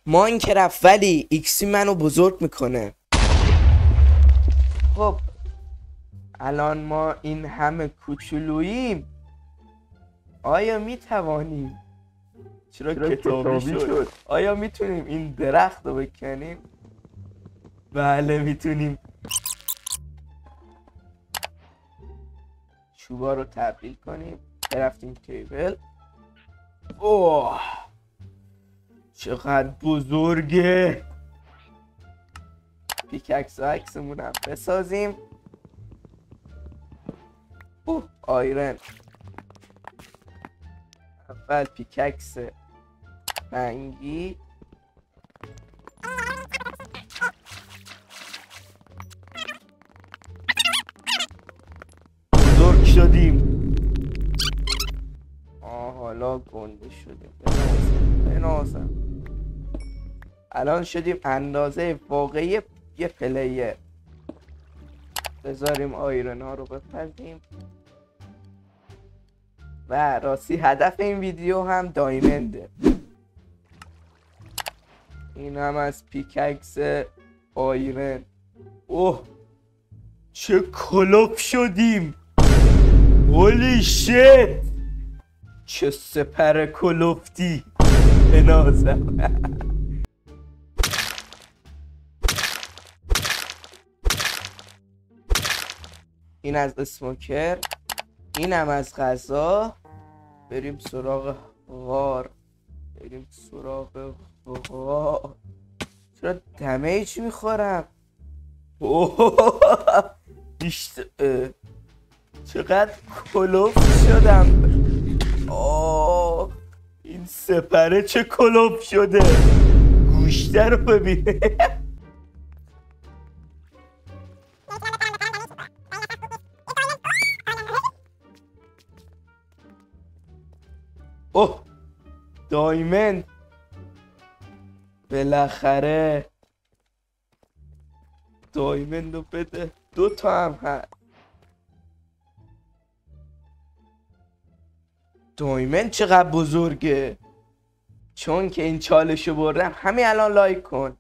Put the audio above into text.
ماینکرافت ولی ایکسی منو بزرگ میکنه. خب الان ما این همه کوچولوییم، آیا میتوانیم؟ چرا کتابی شد؟ آیا میتونیم این درخت رو بکنیم؟ بله میتونیم. چوبا رو تبدیل کنیم. کرافتینگ تیبل. اوه چقدر بزرگه. پیککس و عکسمون هم بسازیم. اوه آیرن. اول پیککس رنگی. بزرگ شدیم. حالا گنده شدیم. بنازم. الان شدیم اندازه واقعی یه پلیر. بذاریم آیرن ها رو بپزیم. و راستی هدف این ویدیو هم دایمنده. این هم از پیککس آیرن. اوه چه کلوپ شدیم. هولی شت چه سپر کلوفتی. بنازم. این از اسموکر. این هم از غذا. بریم سراغ غار. چرا دمیج میخورم؟ چقدر کلوف شدم. این سپره چه کلوف شده. گوشته رو ببینه. اوه دایمند. بالاخره دایمند رو بده. 2 تا هم هست. دایمند چقدر بزرگه. چون که این چالشو بردم همین الان لایک کن.